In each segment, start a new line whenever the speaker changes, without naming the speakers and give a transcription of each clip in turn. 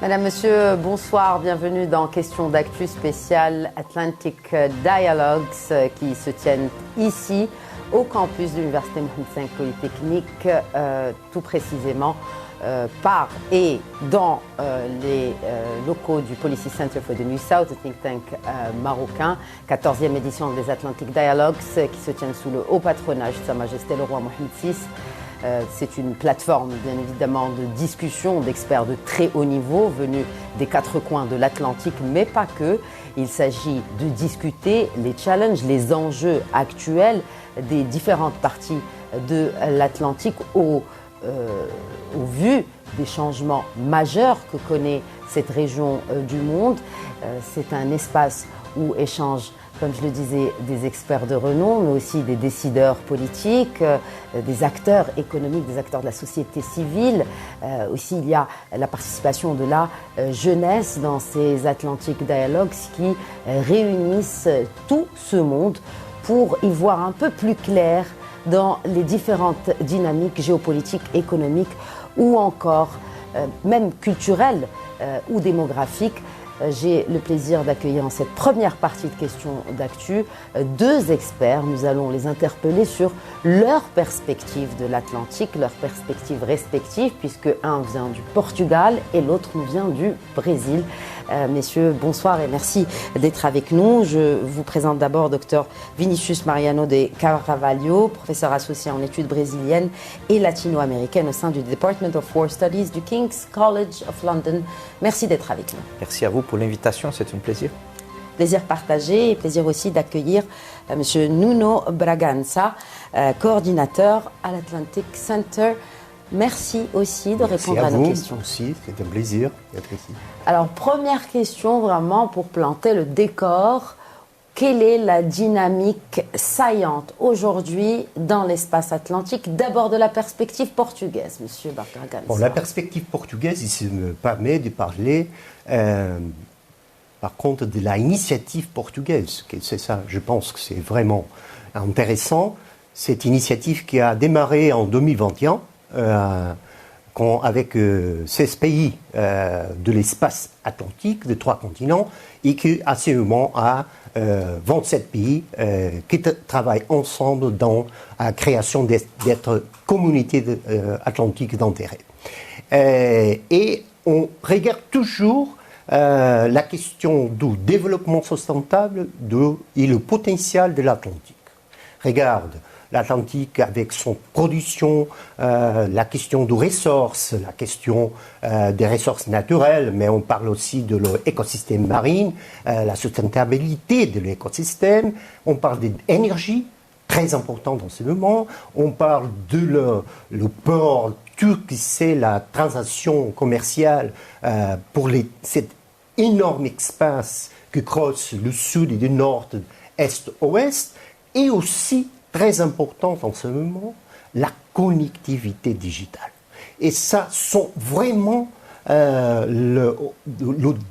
Madame, Monsieur, bonsoir, bienvenue dans Questions d'actu spéciale Atlantic Dialogues qui se tiennent ici au campus de l'Université Mohamed V Polytechnique, tout précisément par et dans les locaux du Policy Center for the New South, le think tank marocain, 14e édition des Atlantic Dialogues qui se tiennent sous le haut patronage de Sa Majesté le Roi Mohamed VI. C'est une plateforme, bien évidemment, de discussion d'experts de très haut niveau venus des quatre coins de l'Atlantique, mais pas que. Il s'agit de discuter les challenges, les enjeux actuels des différentes parties de l'Atlantique au vu des changements majeurs que connaît cette région du monde. C'est un espace où échangent, comme je le disais, des experts de renom, mais aussi des décideurs politiques, des acteurs économiques, des acteurs de la société civile. Aussi, il y a la participation de la jeunesse dans ces Atlantic Dialogues qui réunissent tout ce monde pour y voir un peu plus clair dans les différentes dynamiques géopolitiques, économiques ou encore même culturelles ou démographiques. J'ai le plaisir d'accueillir en cette première partie de questions d'actu deux experts. Nous allons les interpeller sur leur perspective de l'Atlantique, leurs perspectives respectives, puisque un vient du Portugal et l'autre nous vient du Brésil. Messieurs, bonsoir et merci d'être avec nous. Je vous présente d'abord Dr Vinicius Mariano de Carvalho, professeur associé en études brésiliennes et latino-américaines au sein du Department of War Studies du King's College of London. Merci d'être avec nous.
Merci à vous pour l'invitation, c'est un plaisir.
Plaisir partagé et plaisir aussi d'accueillir M. Nuno Bragança, coordinateur à l'Atlantic Center. Merci aussi de répondre à nos questions.
Merci à vous aussi, c'est un plaisir d'être ici.
Alors, première question vraiment pour planter le décor. Quelle est la dynamique saillante aujourd'hui dans l'espace atlantique, d'abord de la perspective portugaise, M. Bragança?
Bon, la perspective portugaise, il me permet de parler par contre de l'initiative portugaise. C'est ça, je pense que c'est vraiment intéressant. Cette initiative qui a démarré en 2021, avec 16 pays de l'espace atlantique, de 3 continents, et qui à ce moment a 27 pays qui travaillent ensemble dans la création d'être communautés atlantiques d'intérêt. Et on regarde toujours la question du développement sustentable et le potentiel de l'Atlantique. Regarde l'Atlantique avec son production, la question des ressources, la question des ressources naturelles, mais on parle aussi de l'écosystème marin, la sustentabilité de l'écosystème, on parle d'énergie, très important dans ce moment, on parle de le port, tout ce qui c'est la transaction commerciale pour cet énorme espace qui croise le sud et le nord, est-ouest, et aussi très important en ce moment, la connectivité digitale. Et ça sont vraiment le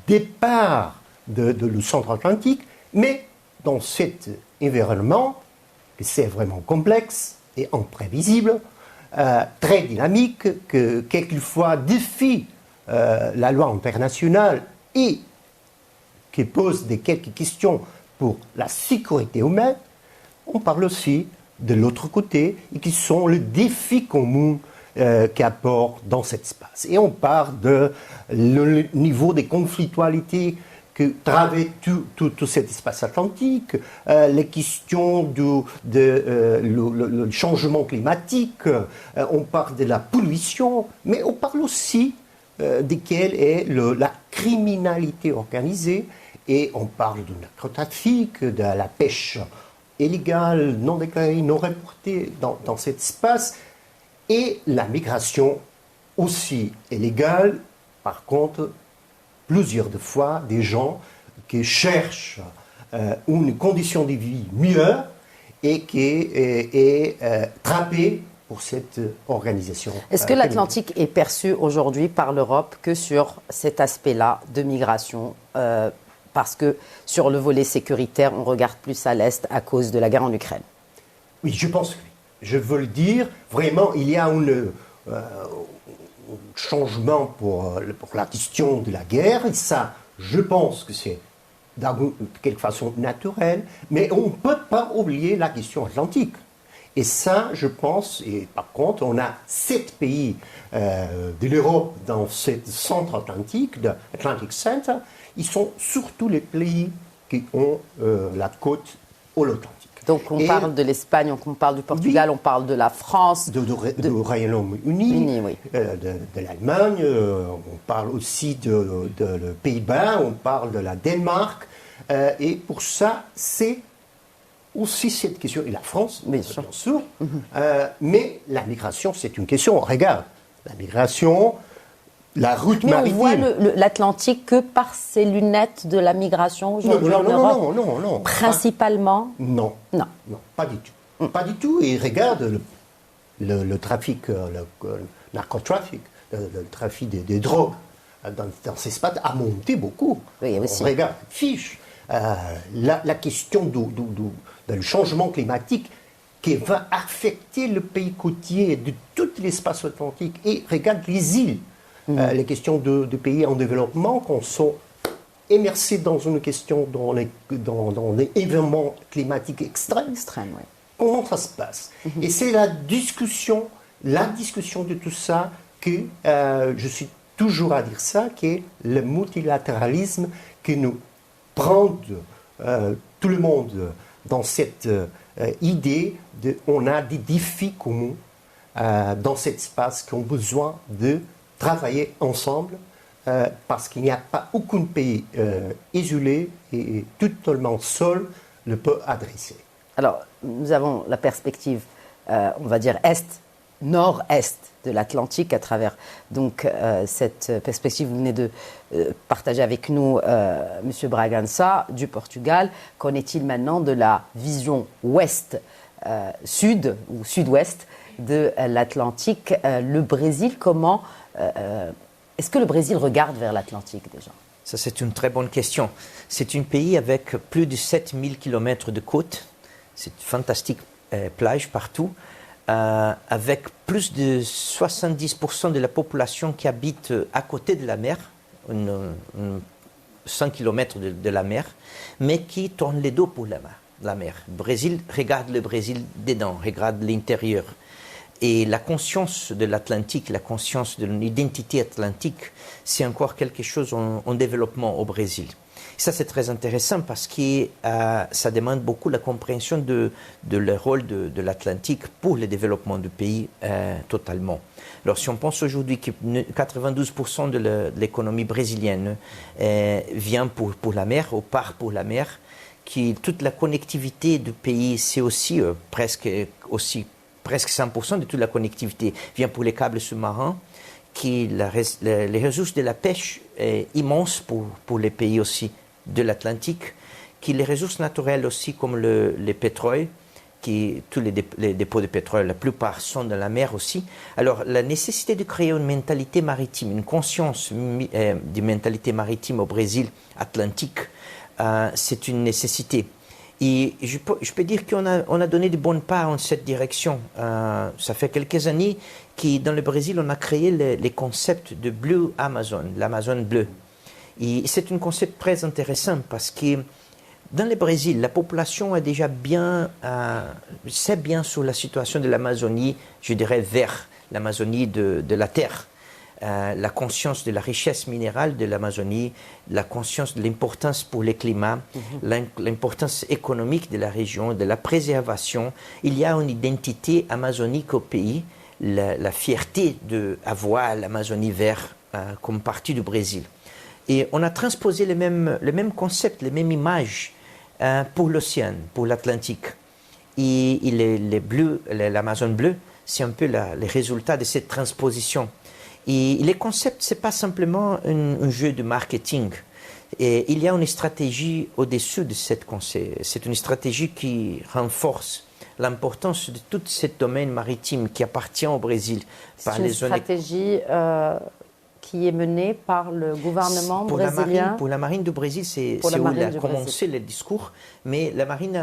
départ de le centre atlantique, mais dans cet environnement, c'est vraiment complexe et imprévisible, très dynamique, que quelquefois défie la loi internationale et qui pose quelques questions pour la sécurité humaine. On parle aussi de l'autre côté, et qui sont les défis communs qu'apportent dans cet espace. Et on parle de le niveau des conflictualités que traverse tout cet espace atlantique, les questions le changement climatique, on parle de la pollution, mais on parle aussi de quelle est la criminalité organisée, et on parle du narcotrafic, de la pêche illégale, non déclarée, non reportée dans cet espace, et la migration aussi illégale, par contre, plusieurs de fois, des gens qui cherchent une condition de vie meilleure et qui est trappée pour cette organisation.
Est-ce que l'Atlantique est perçu aujourd'hui par l'Europe que sur cet aspect-là de migration parce que sur le volet sécuritaire, on regarde plus à l'Est à cause de la guerre en Ukraine?
Oui, je pense que oui. Je veux le dire, vraiment, il y a changement pour la question de la guerre. Et ça, je pense que c'est de quelque façon naturelle, mais on ne peut pas oublier la question atlantique. Et ça, je pense, et par contre, on a 7 pays de l'Europe dans ce centre atlantique, de Atlantic Center, ils sont surtout les pays qui ont la côte atlantique.
Donc on parle de l'Espagne, on parle du Portugal, on parle de la France.
Du Royaume-Uni,
oui.
de l'Allemagne, on parle aussi de Pays-Bas, on parle de la Danemark. Et pour ça, c'est aussi cette question, et la France, bien sûr. Mais la migration, c'est une question. Regarde, la migration, la route maritime.
Mais on voit l'Atlantique que par ces lunettes de la migration aujourd'hui en Europe.
Non.
Principalement.
Non, pas du tout. Pas du tout. Et regarde le trafic, le narcotrafic, le trafic des drogues dans ces spots a monté beaucoup.
Oui, aussi.
On regarde fiche. La question du changement climatique qui va affecter le pays côtier de tout l'espace atlantique. Et regarde les îles, les questions de pays en développement qu'on sont immersés dans une question dans les événements climatiques extrêmes.
Oui.
Comment ça se passe? Et c'est la discussion de tout ça que je suis toujours à dire ça, qui est le multilatéralisme que nous prendre tout le monde dans cette idée on a des défis communs dans cet espace qui ont besoin de travailler ensemble parce qu'il n'y a pas aucun pays isolé et totalement seul ne peut adresser.
Alors, nous avons la perspective, on va dire, nord-est de l'Atlantique à travers donc cette perspective. Vous venez de partager avec nous M. Bragança du Portugal. Qu'en est-il maintenant de la vision ouest-sud ou sud-ouest de l'Atlantique? Le Brésil, comment est-ce que le Brésil regarde vers l'Atlantique déjà?
Ça, c'est une très bonne question. C'est un pays avec plus de 7000 km de côte. C'est une fantastique plage partout. Avec plus de 70% de la population qui habite à côté de la mer, 100 km de la mer, mais qui tourne les dos pour la mer. Brésil regarde le Brésil dedans, regarde l'intérieur. Et la conscience de l'Atlantique, la conscience de l'identité atlantique, c'est encore quelque chose en développement au Brésil. Ça, c'est très intéressant parce que ça demande beaucoup la compréhension de le rôle de l'Atlantique pour le développement du pays totalement. Alors, si on pense aujourd'hui que 92% de l'économie brésilienne vient pour la mer, ou part pour la mer, que toute la connectivité du pays, c'est aussi presque 100% de toute la connectivité vient pour les câbles sous-marins, qui les ressources de la pêche est immense pour les pays aussi de l'Atlantique, qui les ressources naturelles aussi comme le pétrole, qui tous les dépôts de pétrole, la plupart sont dans la mer aussi. Alors la nécessité de créer une mentalité maritime, une conscience de mentalité maritime au Brésil atlantique, c'est une nécessité. Et je peux dire qu'on a donné de bonnes pas en cette direction. Ça fait quelques années que dans le Brésil, on a créé les concepts de Blue Amazon, l'Amazon bleue. Et c'est un concept très intéressant parce que dans le Brésil, la population est déjà sait bien sur la situation de l'Amazonie, je dirais vers l'Amazonie de la Terre. La conscience de la richesse minérale de l'Amazonie, la conscience de l'importance pour le climat, l'importance économique de la région, de la préservation. Il y a une identité amazonique au pays, la fierté d'avoir l'Amazonie verte comme partie du Brésil. Et on a transposé le même concept, les mêmes images pour l'océan, pour l'Atlantique. Et l'Amazon bleu, c'est un peu le résultat de cette transposition. Et les concepts, ce n'est pas simplement un jeu de marketing. Et il y a une stratégie au-dessus de cette concept. C'est une stratégie qui renforce l'importance de tout ce domaine maritime qui appartient au Brésil.
C'est une stratégie qui est menée par le gouvernement brésilien.
Pour la marine du Brésil, c'est où il a commencé le discours, mais la marine,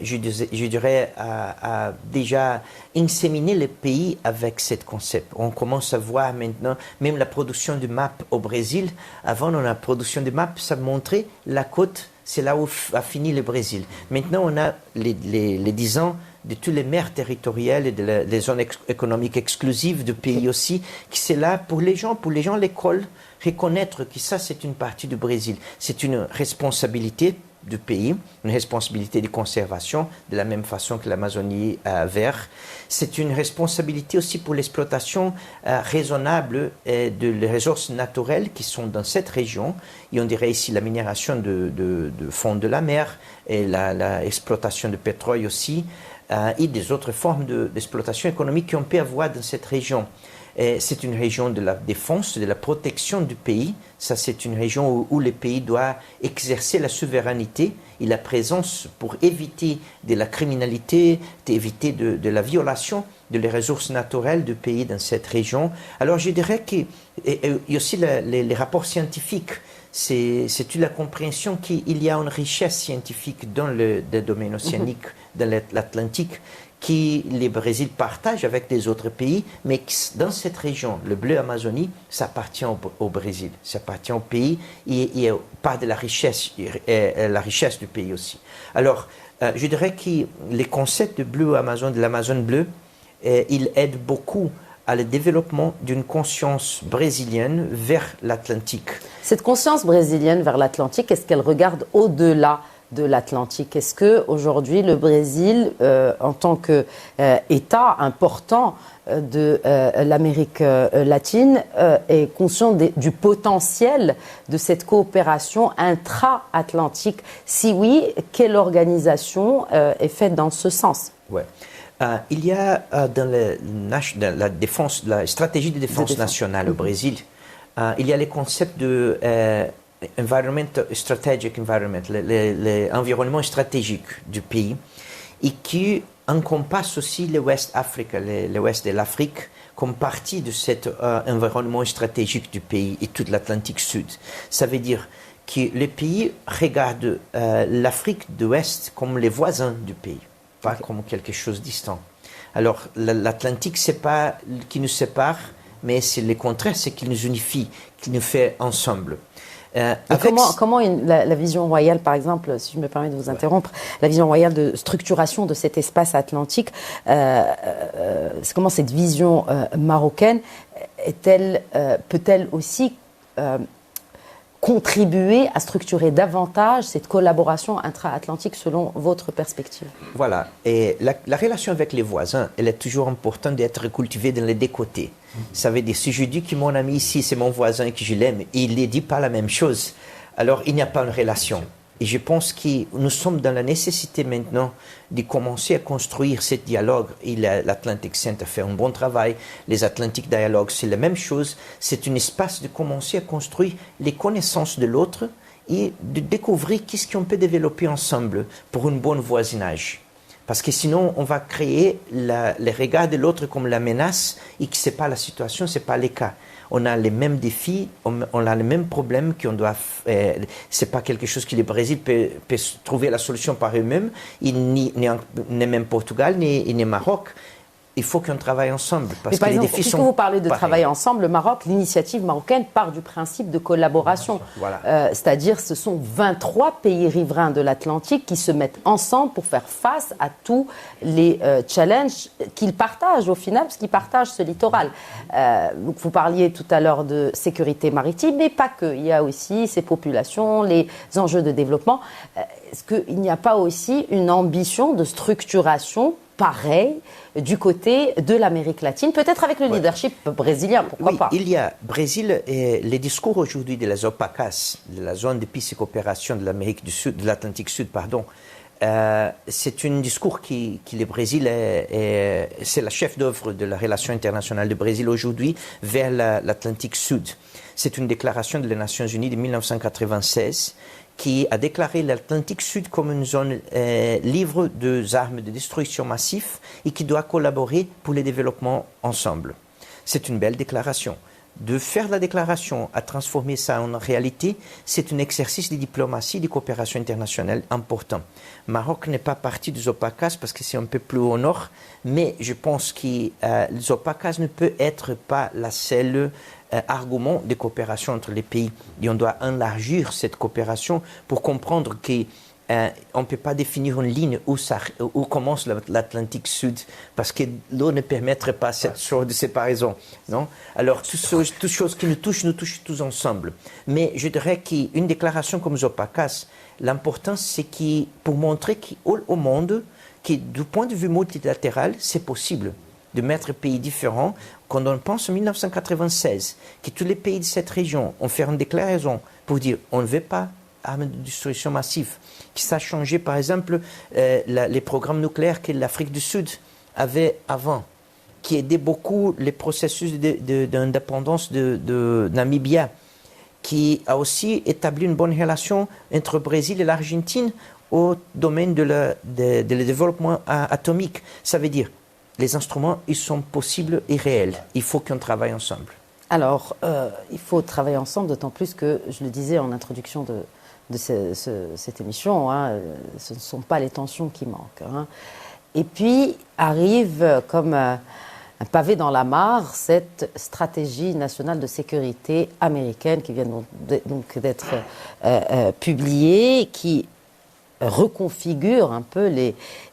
je dirais, a déjà inséminé le pays avec ce concept. On commence à voir maintenant, même la production de maps au Brésil, avant on a la production de maps, ça montrait la côte, c'est là où a fini le Brésil. Maintenant on a les 10 ans de toutes les mers territoriales et des zones économiques exclusives du pays aussi, qui c'est là pour les gens, l'école, reconnaître que ça c'est une partie du Brésil. C'est une responsabilité du pays, une responsabilité de conservation, de la même façon que l'Amazonie vert. C'est une responsabilité aussi pour l'exploitation raisonnable des ressources naturelles qui sont dans cette région. Et on dirait ici la minération de fond de la mer et l'exploitation de pétrole aussi, et des autres formes d'exploitation économique qu'on peut avoir dans cette région. C'est une région de la défense, de la protection du pays. Ça, c'est une région où le pays doit exercer la souveraineté et la présence pour éviter de la criminalité, d'éviter de la violation des ressources naturelles du pays dans cette région. Alors, je dirais qu'il y a aussi les rapports scientifiques. C'est toute la compréhension qu'il y a une richesse scientifique dans le domaine océanique, dans l'Atlantique, qui le Brésil partage avec des autres pays, mais dans cette région, le bleu Amazonie, ça appartient au Brésil, ça appartient au pays et part de la richesse du pays aussi. Alors, je dirais que les concepts de l'Amazone bleue, il aide beaucoup à le développement d'une conscience brésilienne vers l'Atlantique.
Cette conscience brésilienne vers l'Atlantique, est-ce qu'elle regarde au-delà de l'Atlantique? Est-ce qu'aujourd'hui, le Brésil, en tant qu'État important de l'Amérique latine, est conscient du potentiel de cette coopération intra-atlantique? Si oui, quelle organisation est faite dans ce sens?
Ouais. Il y a dans la stratégie de défense nationale au Brésil, il y a les concepts de strategic environment, l'environnement stratégique du pays, et qui encompasse aussi l'Ouest Afrique, l'Ouest de l'Afrique, comme partie de cet environnement stratégique du pays et toute l'Atlantique Sud. Ça veut dire que le pays regarde l'Afrique de l'Ouest comme les voisins du pays, pas comme quelque chose de distant. Alors, l'Atlantique, c'est pas qui nous sépare, mais c'est le contraire, c'est qui nous unifie, qui nous fait ensemble.
Comment la vision royale, par exemple, si je me permets de vous interrompre, la vision royale de structuration de cet espace atlantique, comment cette vision marocaine peut-elle aussi contribuer à structurer davantage cette collaboration intra-atlantique selon votre perspective?
Voilà. Et la relation avec les voisins, elle est toujours importante d'être cultivée dans les deux côtés. Ça veut dire, si je dis que mon ami ici, c'est mon voisin et que je l'aime, et il ne dit pas la même chose, alors il n'y a pas une relation. Et je pense que nous sommes dans la nécessité maintenant de commencer à construire ce dialogue. Et l'Atlantic Center fait un bon travail. Les Atlantic Dialogues, c'est la même chose. C'est un espace de commencer à construire les connaissances de l'autre et de découvrir qu'est-ce qu'on peut développer ensemble pour un bon voisinage. Parce que sinon, on va créer le regard de l'autre comme la menace et que ce n'est pas la situation, ce n'est pas le cas. On a les mêmes défis, on a les mêmes problèmes qu'on doit. C'est pas quelque chose que le Brésil peut trouver la solution par eux-mêmes, ni même Portugal, ni Maroc. Il faut qu'on travaille ensemble. Parce que les défis
puisque
sont
vous parlez de
pareils.
travailler ensemble, le Maroc, l'initiative marocaine part du principe de collaboration.
Voilà.
C'est-à-dire ce sont 23 pays riverains de l'Atlantique qui se mettent ensemble pour faire face à tous les challenges qu'ils partagent au final, parce qu'ils partagent ce littoral. Donc vous parliez tout à l'heure de sécurité maritime, mais pas que. Il y a aussi ces populations, les enjeux de développement. Est-ce qu'il n'y a pas aussi une ambition de structuration pareil du côté de l'Amérique latine, peut-être avec le leadership brésilien, pourquoi pas? Il
y a Brésil et les discours aujourd'hui de la OPACAS, de la zone de paix et coopération de l'Amérique du Sud, de l'Atlantique Sud, pardon. C'est un discours qui le Brésil c'est la chef d'œuvre de la relation internationale du Brésil aujourd'hui vers l'Atlantique Sud. C'est une déclaration des Nations Unies de 1996 qui a déclaré l'Atlantique Sud comme une zone libre des armes de destruction massive et qui doit collaborer pour le développement ensemble. C'est une belle déclaration. de faire la déclaration à transformer ça en réalité, c'est un exercice de diplomatie, de coopération internationale important. Maroc n'est pas partie du ZOPACAS parce que c'est un peu plus au nord, mais je pense que le ZOPACAS ne peut être pas la seule argument de coopération entre les pays. Et on doit élargir cette coopération pour comprendre que on ne peut pas définir une ligne où commence l'Atlantique Sud, parce que l'eau ne permettrait pas cette sorte de séparation. Non? Alors, toutes choses qui nous touchent tous ensemble. Mais je dirais qu'une déclaration comme ZOPACAS, l'important, c'est pour montrer au monde que du point de vue multilatéral, c'est possible de mettre pays différents. Quand on pense en 1996, que tous les pays de cette région ont fait une déclaration pour dire on ne veut pas armes de destruction massive, qui ça a changé par exemple les programmes nucléaires que l'Afrique du Sud avait avant, qui aidaient beaucoup les processus d'indépendance de Namibia, qui a aussi établi une bonne relation entre le Brésil et l'Argentine au domaine de développement atomique. Ça veut dire les instruments, ils sont possibles et réels. Il faut qu'on travaille ensemble.
Alors, il faut travailler ensemble, d'autant plus que, je le disais en introduction de cette émission, hein, ce ne sont pas les tensions qui manquent. Hein. Et puis arrive comme un pavé dans la mare cette stratégie nationale de sécurité américaine qui vient donc d'être publiée, qui reconfigure un peu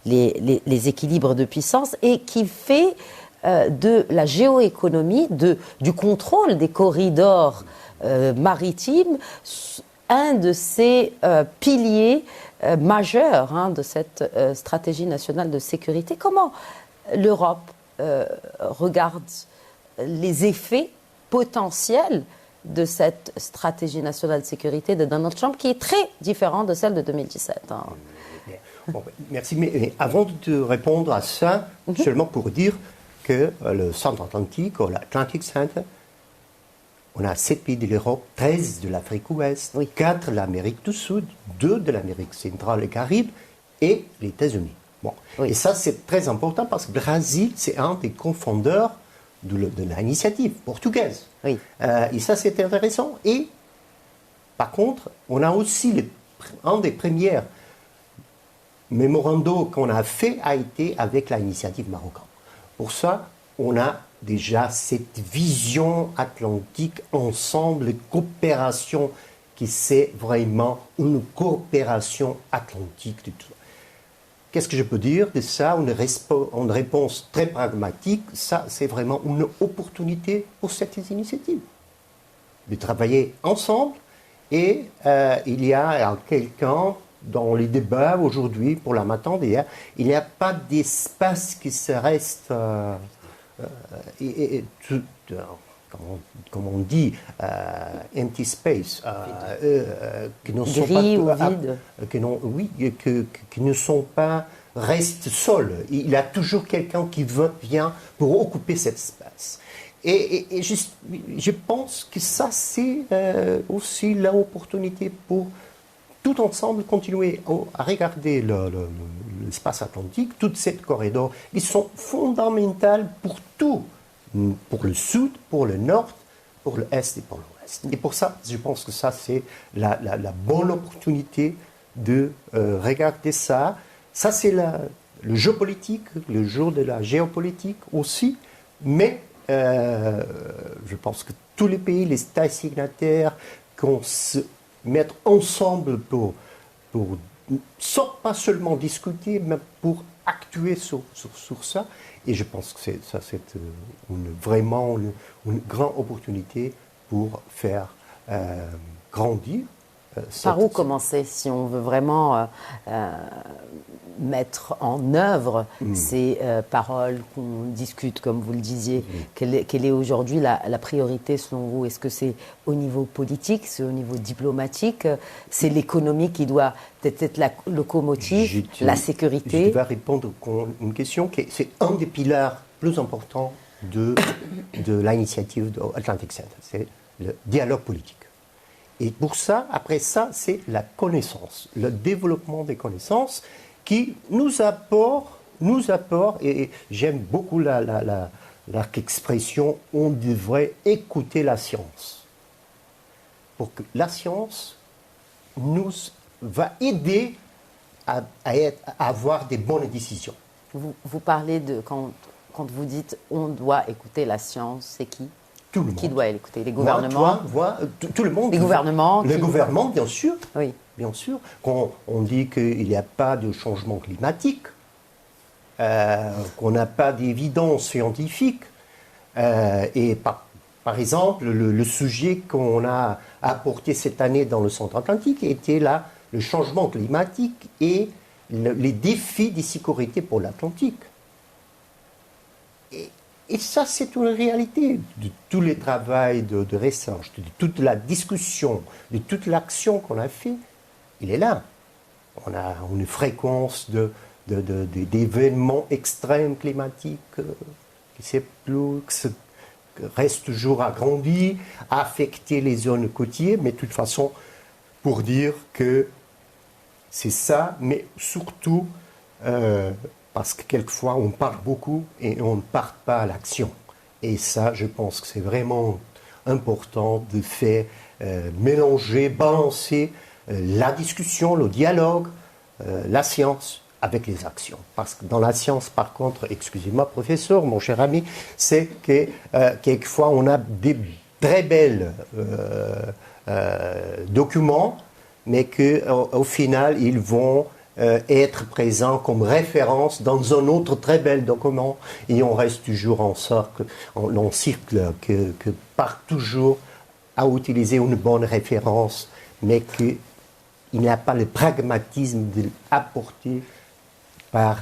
les équilibres de puissance et qui fait de la géoéconomie, du contrôle des corridors maritimes, un de ces piliers majeurs hein, de cette stratégie nationale de sécurité. Comment l'Europe regarde les effets potentiels de cette stratégie nationale de sécurité de Donald Trump, qui est très différente de celle de 2017 hein.
Bon, merci, mais avant de te répondre à ça, seulement pour dire que le Centre Atlantique, ou l'Atlantic Center, on a 7 pays de l'Europe, 13 de l'Afrique ouest, 4 de l'Amérique du Sud, 2 de l'Amérique centrale et Caraïbe et les États-Unis. Bon. Et ça, c'est très important parce que le Brésil, c'est un des confondeurs de l'initiative portugaise. Et ça, c'est intéressant. Et par contre, on a aussi un des premiers mémorandums qu'on a fait a été avec l'initiative marocaine. Pour ça, on a déjà cette vision atlantique ensemble, de coopération, qui c'est vraiment une coopération atlantique du tout. Qu'est-ce que je peux dire de ça? Une réponse très pragmatique. Ça, c'est vraiment une opportunité pour cette initiative de travailler ensemble. Et il y a quelqu'un dans les débats aujourd'hui, pour la matin d'hier, il n'y a pas d'espace qui se reste, comme on dit, empty space, qui ne sont
gris
pas
ou vide.
qui ne sont pas restent seuls. Il y a toujours quelqu'un qui vient pour occuper cet espace. Et je pense que ça, c'est aussi l'opportunité pour tout ensemble continuer à regarder l'espace atlantique, tous ces corridors. Ils sont fondamentaux pour tout, pour le sud, pour le nord, pour l'est et pour l'ouest. Et pour ça, je pense que ça, c'est la bonne opportunité de regarder ça. Ça, c'est le jeu politique, le jeu de la géopolitique aussi, mais je pense que tous les pays, les États signataires, qu'on se mette ensemble pour pas seulement discuter, mais pour actuer sur ça. Et je pense que c'est vraiment une grande opportunité pour faire grandir.
Par où commencer si on veut vraiment mettre en œuvre ces paroles qu'on discute, comme vous le disiez? Quelle est aujourd'hui la priorité selon vous? Est-ce que c'est au niveau politique, c'est au niveau diplomatique, c'est l'économie qui doit être la locomotive, la sécurité?
Je vais répondre à une question qui c'est un des piliers plus importants de l'initiative de Atlantic Center, c'est le dialogue politique. Et pour ça, après ça, c'est la connaissance, le développement des connaissances qui nous apporte, et j'aime beaucoup l'expression « on devrait écouter la science ». Pour que la science nous va aider à avoir des bonnes décisions.
Vous parlez de, quand vous dites « on doit écouter la science », c'est qui?
Tout le monde.
Qui doit l'écouter? Les gouvernements?
Tout le monde.
Les gouvernements?
Le gouvernement, bien sûr.
Oui.
Bien sûr. Quand on dit qu'il n'y a pas de changement climatique, qu'on n'a pas d'évidence scientifique, et par exemple, le sujet qu'on a apporté cette année dans le Centre Atlantique était là, le changement climatique et les défis de sécurité pour l'Atlantique. Et ça, c'est une réalité de tous les travaux de recherche, de toute la discussion, de toute l'action qu'on a fait. Il est là. On a une fréquence d'événements extrêmes climatiques qui reste toujours agrandi, affecter les zones côtières, mais de toute façon, pour dire que c'est ça, mais surtout parce que quelquefois on parle beaucoup et on ne part pas à l'action. Et ça, je pense que c'est vraiment important de faire mélanger, balancer la discussion, le dialogue, la science avec les actions. Parce que dans la science, par contre, excusez-moi professeur, mon cher ami, c'est que quelquefois on a des très belles documents, mais qu'au final, ils vont être présents comme référence dans un autre très bel document, et on reste toujours en cercle, que part toujours à utiliser une bonne référence, mais qu'il n'y a pas le pragmatisme de l'apporter par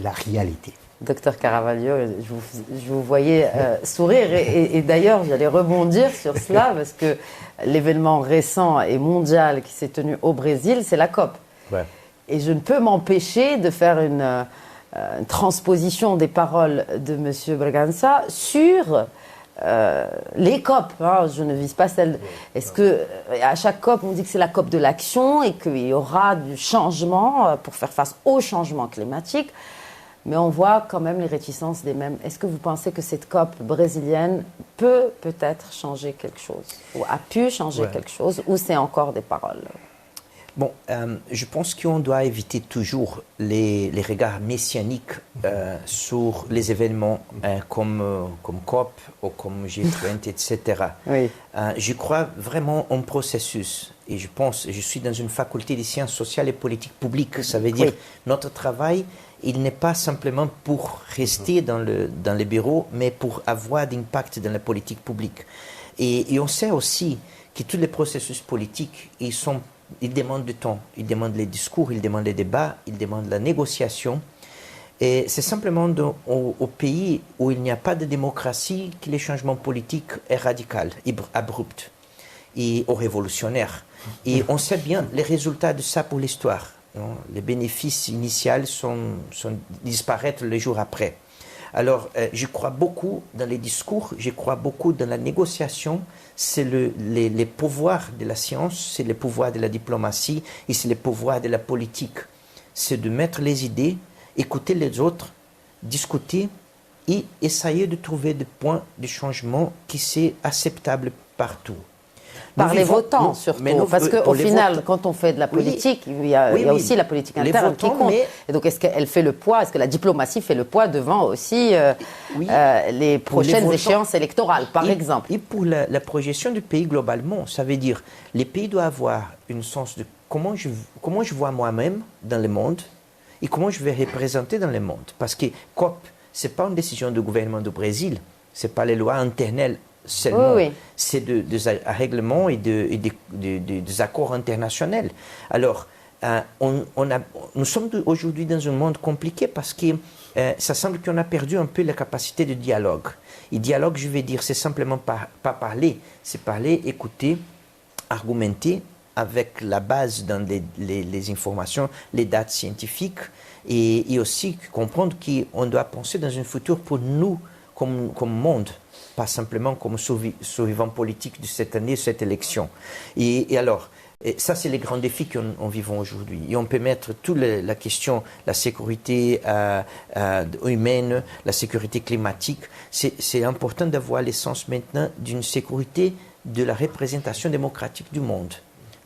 la réalité.
Docteur Caravaggio, je vous voyais sourire et d'ailleurs j'allais rebondir sur cela parce que l'événement récent et mondial qui s'est tenu au Brésil, c'est la COP.
Ouais.
Et je ne peux m'empêcher de faire une transposition des paroles de M. Bragança sur les COP. Hein, je ne vise pas celle. Est-ce que à chaque COP, on dit que c'est la COP de l'action et qu'il y aura du changement pour faire face au changement climatique, mais on voit quand même les réticences des mêmes. Est-ce que vous pensez que cette COP brésilienne peut-être changer quelque chose, ou a pu changer quelque chose, ou c'est encore des paroles?
Bon, je pense qu'on doit éviter toujours les regards messianiques sur les événements comme COP ou comme G20, etc.
Oui.
Je crois vraiment en processus. Et je suis dans une faculté de sciences sociales et politiques publiques. Ça veut dire notre travail, il n'est pas simplement pour rester dans les bureaux, mais pour avoir d'impact dans la politique publique. Et on sait aussi que tous les processus politiques, ils demandent du temps, ils demandent les discours, ils demandent les débats, ils demandent la négociation. Et c'est simplement au pays où il n'y a pas de démocratie que les changements politiques est radical, abrupt et révolutionnaire. Et on sait bien les résultats de ça pour l'histoire. Les bénéfices initiaux disparaissent le jour après. Alors, je crois beaucoup dans les discours, je crois beaucoup dans la négociation. C'est les pouvoirs de la science, c'est les pouvoirs de la diplomatie et c'est les pouvoirs de la politique. C'est de mettre les idées, écouter les autres, discuter et essayer de trouver des points de changement qui sont acceptables partout.
Par les votants, surtout. Parce qu'au final, quand on fait de la politique, il y a aussi la politique interne qui compte. Et donc, est-ce qu'elle fait le poids, est-ce que la diplomatie fait le poids devant aussi les prochaines échéances électorales, par exemple?
Et pour la projection du pays globalement, ça veut dire les pays doivent avoir une sens de comment je vois moi-même dans le monde et comment je vais représenter dans le monde. Parce que COP, ce n'est pas une décision du gouvernement du Brésil, ce n'est pas les lois interne seulement, c'est des règlements et des accords internationaux. Alors, nous sommes aujourd'hui dans un monde compliqué parce que ça semble qu'on a perdu un peu la capacité de dialogue. Et dialogue, je vais dire, c'est simplement pas parler, c'est parler, écouter, argumenter avec la base dans les informations, les dates scientifiques et aussi comprendre qu'on doit penser dans un futur pour nous comme monde, pas simplement comme survivants politiques de cette année, cette élection. Et alors, Et ça, c'est les grands défis qu'on vit aujourd'hui. Et on peut mettre toute la question, la sécurité humaine, la sécurité climatique. C'est important d'avoir l'essence maintenant d'une sécurité de la représentation démocratique du monde.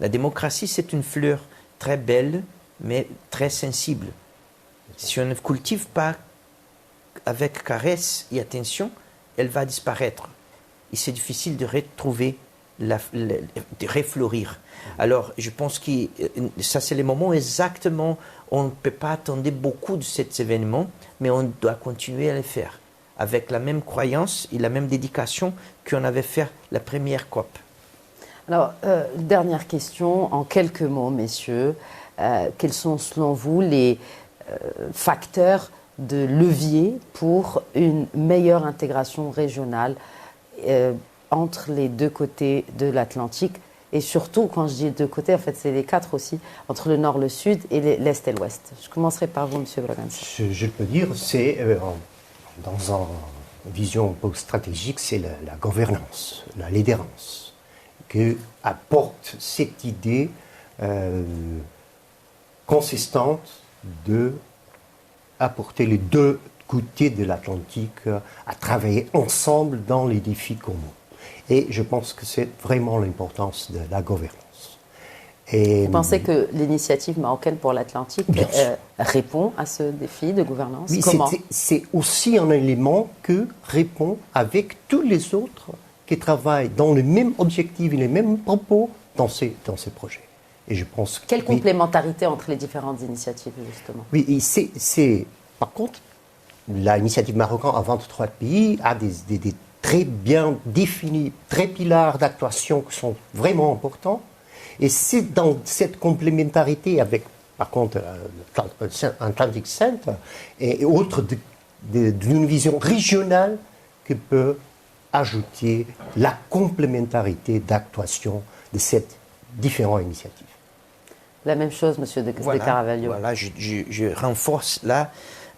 La démocratie, c'est une fleur très belle, mais très sensible. Si on ne cultive pas avec caresse et attention, elle va disparaître. Et c'est difficile de retrouver, de refleurir. Alors, je pense que ça, c'est le moment exactement où on ne peut pas attendre beaucoup de cet événement, mais on doit continuer à le faire avec la même croyance et la même dédication qu'on avait fait la première COP.
Alors, dernière question, en quelques mots, messieurs. Quels sont, selon vous, les facteurs de levier pour une meilleure intégration régionale entre les deux côtés de l'Atlantique? Et surtout, quand je dis deux côtés, en fait, c'est les quatre aussi, entre le nord, le sud et l'est et l'ouest. Je commencerai par vous, M. Bragança.
Je peux dire, c'est dans une vision stratégique, c'est la gouvernance, la leaderance, que apporte cette idée consistante de apporter les deux côtés de l'Atlantique à travailler ensemble dans les défis communs. Et je pense que c'est vraiment l'importance de la gouvernance. Et
vous pensez que l'initiative marocaine pour l'Atlantique répond à ce défi de gouvernance?
Oui,
comment?
C'est aussi un élément que répond avec tous les autres qui travaillent dans le même objectif et les mêmes propos dans ces projets. Et je pense que,
quelle complémentarité entre les différentes initiatives, justement?
Oui, et par contre, l'initiative marocaine à 23 pays a des très bien définis, très pilars d'actuation qui sont vraiment importants. Et c'est dans cette complémentarité avec, par contre, Atlantic Center et autres d'une vision régionale que peut ajouter la complémentarité d'actuation de ces différentes initiatives.
La même chose, M. de Carvalho.
Voilà, je renforce là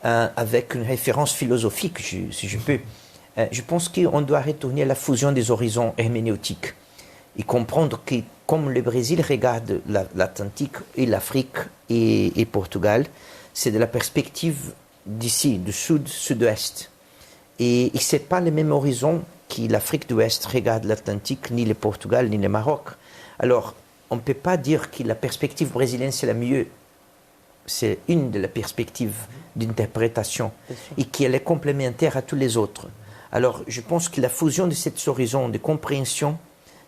avec une référence philosophique, si je peux. Je pense qu'on doit retourner à la fusion des horizons herméneutiques et comprendre que, comme le Brésil regarde l'Atlantique et l'Afrique et Portugal, c'est de la perspective d'ici, du sud-ouest. Et ce n'est pas le même horizon que l'Afrique de l'Ouest regarde l'Atlantique, ni le Portugal, ni le Maroc. Alors, on ne peut pas dire que la perspective brésilienne, c'est la mieux. C'est une de les perspectives d'interprétation et qu'elle est complémentaire à tous les autres. Alors, je pense que la fusion de cet horizon de compréhension,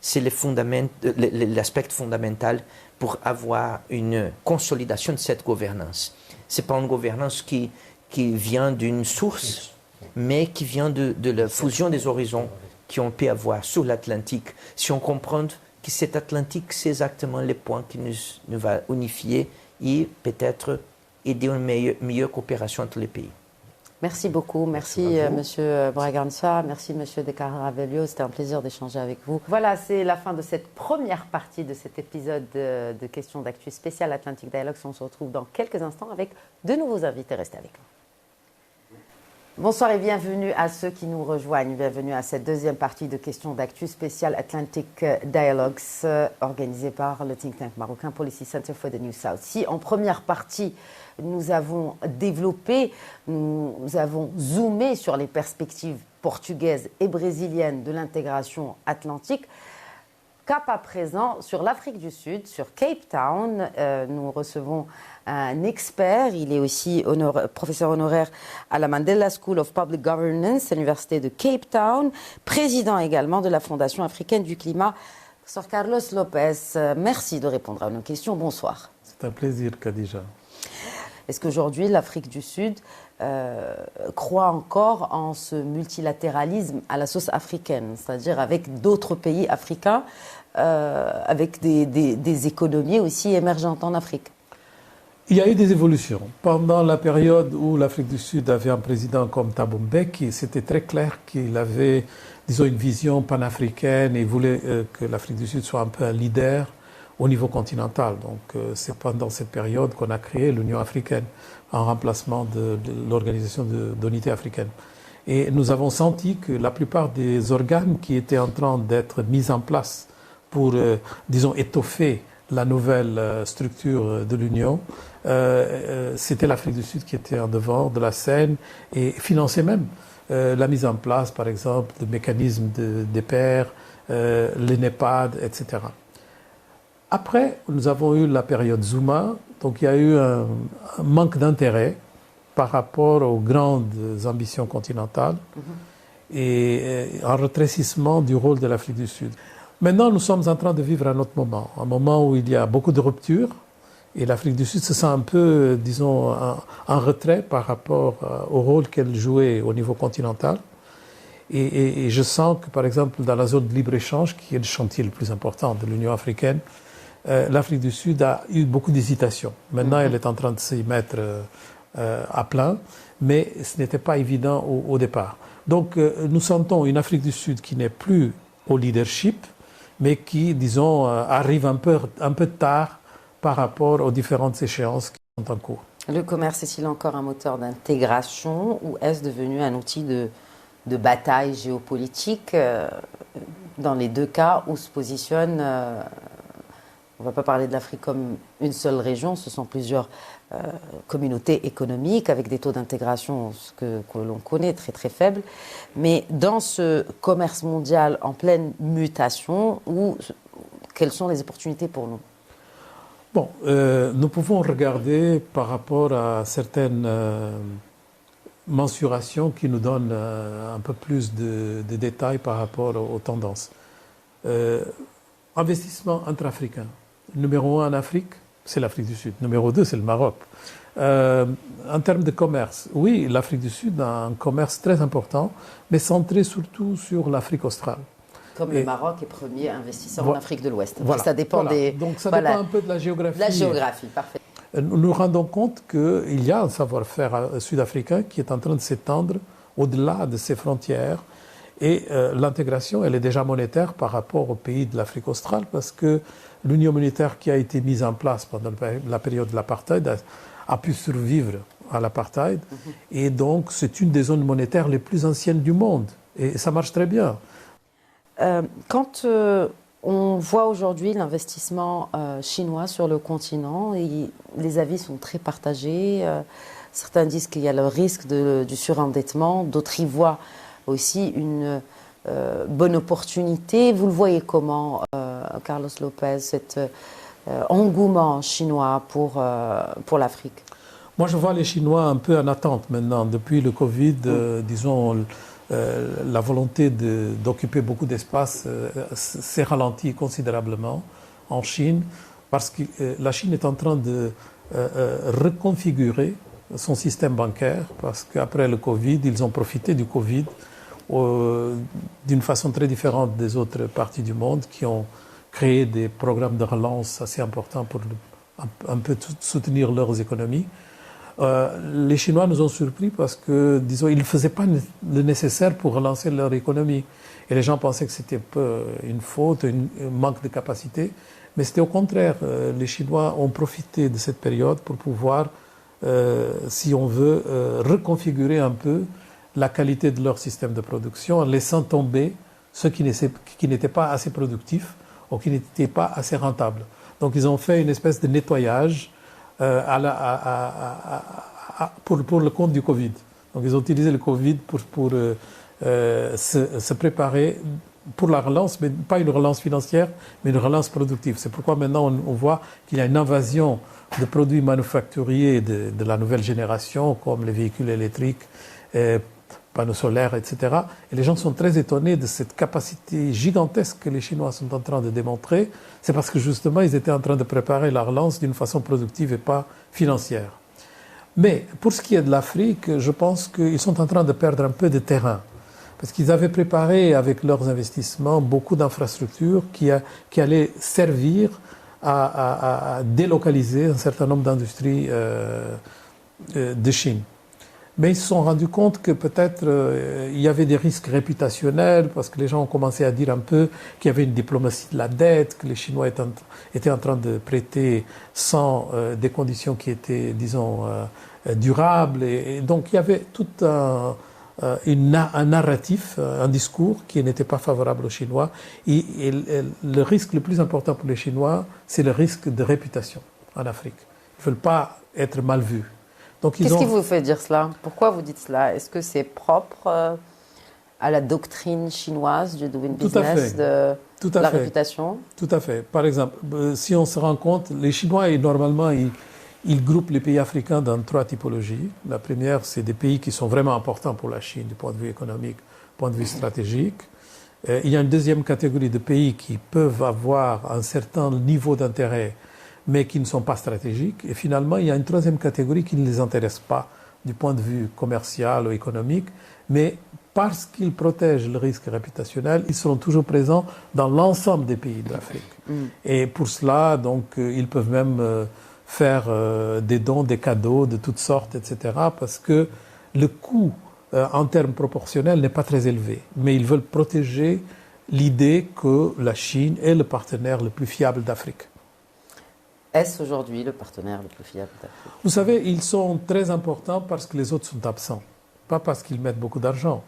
c'est l'aspect fondamental pour avoir une consolidation de cette gouvernance. Ce n'est pas une gouvernance qui vient d'une source, mais qui vient de la fusion des horizons qu'on peut avoir sur l'Atlantique. Si on comprend que cet Atlantique, c'est exactement le point qui nous va unifier et peut-être aider à une meilleure coopération entre les pays.
Merci beaucoup. Merci Monsieur Bragança. Merci Monsieur de Carvalho. C'était un plaisir d'échanger avec vous. Voilà, c'est la fin de cette première partie de cet épisode de Questions d'actu spécial Atlantic Dialogues. On se retrouve dans quelques instants avec de nouveaux invités. Restez avec nous. Bonsoir et bienvenue à ceux qui nous rejoignent. Bienvenue à cette deuxième partie de Questions d'actu spécial Atlantic Dialogues organisée par le think tank marocain Policy Center for the New South. Si en première partie, nous avons développé, nous avons zoomé sur les perspectives portugaises et brésiliennes de l'intégration atlantique, cap à présent sur l'Afrique du Sud, sur Cape Town. Nous recevons un expert, il est aussi professeur honoraire à la Mandela School of Public Governance à l'Université de Cape Town, président également de la Fondation africaine du climat, Sir Carlos Lopez. Merci de répondre à nos questions. Bonsoir.
C'est un plaisir, Khadija.
Est-ce qu'aujourd'hui, l'Afrique du Sud croit encore en ce multilatéralisme à la sauce africaine, c'est-à-dire avec d'autres pays africains, avec des économies aussi émergentes en Afrique?
Il y a eu des évolutions. Pendant la période où l'Afrique du Sud avait un président comme Thabo Mbeki, c'était très clair qu'il avait, disons, une vision panafricaine et voulait que l'Afrique du Sud soit un peu un leader au niveau continental. Donc c'est pendant cette période qu'on a créé l'Union africaine en remplacement de l'Organisation d'unité africaine. Et nous avons senti que la plupart des organes qui étaient en train d'être mis en place pour, disons, étoffer la nouvelle structure de l'Union, c'était l'Afrique du Sud qui était en devant de la scène et finançait même la mise en place, par exemple, de mécanismes des pairs, les NEPAD, etc. Après, nous avons eu la période Zuma, donc il y a eu un manque d'intérêt par rapport aux grandes ambitions continentales et un rétrécissement du rôle de l'Afrique du Sud. Maintenant, nous sommes en train de vivre un autre moment, un moment où il y a beaucoup de ruptures et l'Afrique du Sud se sent un peu, disons, en retrait par rapport au rôle qu'elle jouait au niveau continental. Et je sens que, par exemple, dans la zone de libre-échange, qui est le chantier le plus important de l'Union africaine, l'Afrique du Sud a eu beaucoup d'hésitations. Maintenant, elle est en train de s'y mettre à plein, mais ce n'était pas évident au départ. Donc, nous sentons une Afrique du Sud qui n'est plus au leadership, mais qui, disons, arrive un peu tard par rapport aux différentes échéances qui sont en cours.
Le commerce est-il encore un moteur d'intégration ou est-ce devenu un outil de bataille géopolitique dans les deux cas où se positionne, on ne va pas parler de l'Afrique comme une seule région, ce sont plusieurs communautés économiques avec des taux d'intégration que l'on connaît très très faibles, mais dans ce commerce mondial en pleine mutation, quelles sont les opportunités pour nous?
Bon, nous pouvons regarder par rapport à certaines mensurations qui nous donnent un peu plus de détails par rapport aux tendances. Investissement intra-africain. Numéro 1 en Afrique, c'est l'Afrique du Sud. Numéro 2, c'est le Maroc. En termes de commerce, oui, l'Afrique du Sud a un commerce très important, mais centré surtout sur l'Afrique australe.
Comme le Maroc est premier investisseur en Afrique de l'Ouest.
Voilà,
ça dépend des...
Donc ça dépend un peu de la géographie.
La géographie, parfait.
Nous nous rendons compte qu'il y a un savoir-faire sud-africain qui est en train de s'étendre au-delà de ses frontières. Et l'intégration, elle est déjà monétaire par rapport aux pays de l'Afrique australe parce que l'union monétaire qui a été mise en place pendant la période de l'apartheid a pu survivre à l'apartheid. Et donc, c'est une des zones monétaires les plus anciennes du monde. Et ça marche très bien.
Quand on voit aujourd'hui l'investissement chinois sur le continent, les avis sont très partagés. Certains disent qu'il y a le risque du surendettement, d'autres y voient aussi une bonne opportunité. Vous le voyez comment, Carlos Lopez, cet engouement chinois pour l'Afrique?
Moi, je vois les Chinois un peu en attente maintenant. Depuis le Covid, disons, la volonté d'occuper beaucoup d'espace s'est ralentie considérablement en Chine parce que la Chine est en train de reconfigurer son système bancaire parce qu'après le Covid, ils ont profité du Covid d'une façon très différente des autres parties du monde qui ont créé des programmes de relance assez importants pour un peu soutenir leurs économies. Les Chinois nous ont surpris parce que, disons, ils ne faisaient pas le nécessaire pour relancer leur économie. Et les gens pensaient que c'était une faute, un manque de capacité. Mais c'était au contraire. Les Chinois ont profité de cette période pour pouvoir, si on veut, reconfigurer un peu la qualité de leur système de production en laissant tomber ceux qui n'étaient pas assez productifs ou qui n'étaient pas assez rentables. Donc ils ont fait une espèce de nettoyage pour le compte du Covid. Donc ils ont utilisé le Covid pour se préparer pour la relance, mais pas une relance financière, mais une relance productive. C'est pourquoi maintenant on voit qu'il y a une invasion de produits manufacturiers de la nouvelle génération, comme les véhicules électriques, panneaux solaires, etc. Et les gens sont très étonnés de cette capacité gigantesque que les Chinois sont en train de démontrer. C'est parce que justement, ils étaient en train de préparer la relance d'une façon productive et pas financière. Mais pour ce qui est de l'Afrique, je pense qu'ils sont en train de perdre un peu de terrain. Parce qu'ils avaient préparé avec leurs investissements beaucoup d'infrastructures qui allaient servir à délocaliser un certain nombre d'industries de Chine. Mais ils se sont rendus compte que peut-être il y avait des risques réputationnels parce que les gens ont commencé à dire un peu qu'il y avait une diplomatie de la dette, que les Chinois étaient en train de prêter sans des conditions qui étaient, disons, durables. Et donc il y avait tout un narratif, un discours qui n'était pas favorable aux Chinois. Et le risque le plus important pour les Chinois, c'est le risque de réputation en Afrique. Ils ne veulent pas être mal vus.
Qu'est-ce qui vous fait dire cela? Pourquoi vous dites cela? Est-ce que c'est propre à la doctrine chinoise du doing business, de la réputation?
Tout à fait. Par exemple, si on se rend compte, les Chinois, normalement, ils groupent les pays africains dans 3 typologies. La première, c'est des pays qui sont vraiment importants pour la Chine du point de vue économique, du point de vue stratégique. Il y a une deuxième catégorie de pays qui peuvent avoir un certain niveau d'intérêt, mais qui ne sont pas stratégiques. Et finalement, il y a une troisième catégorie qui ne les intéresse pas du point de vue commercial ou économique, mais parce qu'ils protègent le risque réputationnel, ils seront toujours présents dans l'ensemble des pays de l'Afrique. Et pour cela, donc, ils peuvent même faire des dons, des cadeaux de toutes sortes, etc., parce que le coût en termes proportionnels n'est pas très élevé. Mais ils veulent protéger l'idée que la Chine est le partenaire le plus fiable d'Afrique.
Est-ce aujourd'hui le partenaire le plus fiable d'Afrique?
Vous savez, ils sont très importants parce que les autres sont absents, pas parce qu'ils mettent beaucoup d'argent.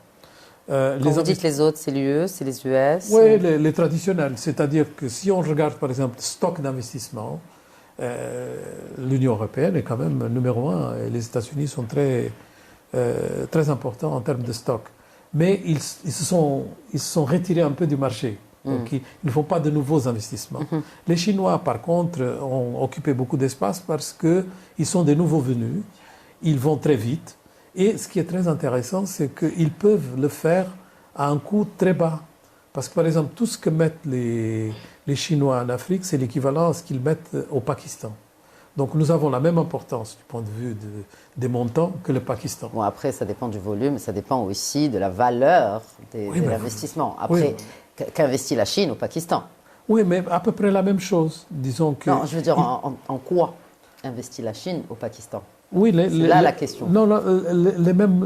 Quand vous dites les autres, c'est l'UE, c'est les US?
Oui, les traditionnels. C'est-à-dire que si on regarde, par exemple, le stock d'investissement, l'Union européenne est quand même numéro 1 et les États-Unis sont très, très importants en termes de stock. Mais ils se sont retirés un peu du marché. Donc, ils ne font pas de nouveaux investissements. Les Chinois, par contre, ont occupé beaucoup d'espace parce qu'ils sont des nouveaux venus, ils vont très vite. Et ce qui est très intéressant, c'est qu'ils peuvent le faire à un coût très bas. Parce que, par exemple, tout ce que mettent les Chinois en Afrique, c'est l'équivalent à ce qu'ils mettent au Pakistan. Donc nous avons la même importance du point de vue des montants que le Pakistan.
Bon, après, ça dépend du volume, ça dépend aussi de la valeur de l'investissement. Après, qu'investit la Chine au Pakistan?
Oui, mais à peu près la même chose. Disons que...
Non, je veux dire, en quoi investit la Chine au Pakistan?
Oui,
c'est là la question.
Non, les mêmes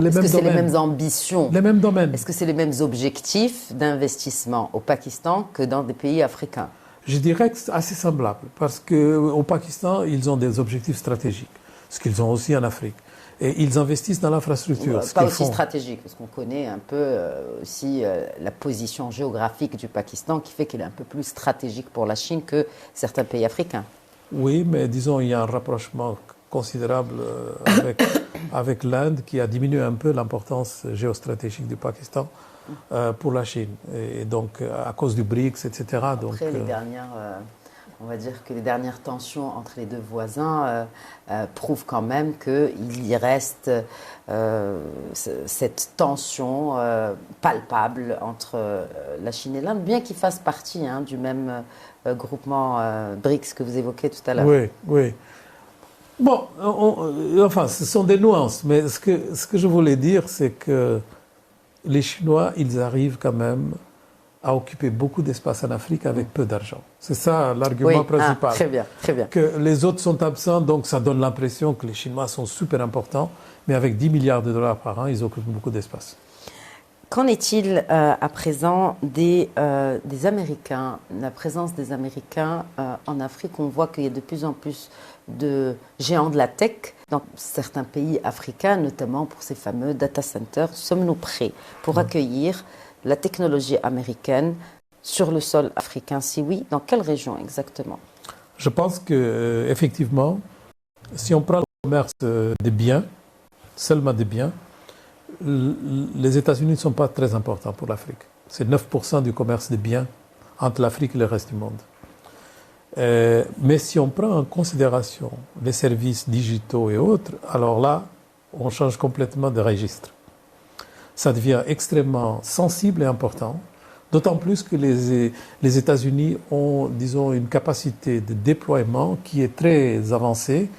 Est-ce que c'est
domaines.
les mêmes ambitions?
Les mêmes domaines.
Est-ce que c'est les mêmes objectifs d'investissement au Pakistan que dans des pays africains?
Je dirais que c'est assez semblable, parce qu'au Pakistan, ils ont des objectifs stratégiques, ce qu'ils ont aussi en Afrique. Et ils investissent dans l'infrastructure.
Pas aussi stratégique, parce qu'on connaît un peu aussi la position géographique du Pakistan qui fait qu'il est un peu plus stratégique pour la Chine que certains pays africains.
Oui, mais disons, il y a un rapprochement considérable avec l'Inde qui a diminué un peu l'importance géostratégique du Pakistan pour la Chine. Et donc, à cause du BRICS, etc.
Après, on va dire que les dernières tensions entre les deux voisins prouvent quand même qu'il y reste cette tension palpable entre la Chine et l'Inde, bien qu'ils fassent partie du même groupement BRICS que vous évoquiez tout à l'heure.
Oui, oui. Bon, enfin, ce sont des nuances, mais ce que je voulais dire, c'est que les Chinois, ils arrivent quand même à occuper beaucoup d'espace en Afrique avec peu d'argent. C'est ça l'argument principal.
Très bien, très bien.
Que les autres sont absents, donc ça donne l'impression que les Chinois sont super importants, mais avec 10 milliards de dollars par an, ils occupent beaucoup d'espace.
Qu'en est-il à présent des Américains, la présence des Américains en Afrique? On voit qu'il y a de plus en plus de géants de la tech dans certains pays africains, notamment pour ces fameux data centers. Sommes-nous prêts pour accueillir la technologie américaine sur le sol africain? Si oui, dans quelle région exactement?
Je pense qu'effectivement, si on prend le commerce des biens, seulement des biens, les États-Unis ne sont pas très importants pour l'Afrique. C'est 9% du commerce des biens entre l'Afrique et le reste du monde. Mais si on prend en considération les services digitaux et autres, alors là, on change complètement de registre. Ça devient extrêmement sensible et important, d'autant plus que les États-Unis ont, disons, une capacité de déploiement qui est très avancée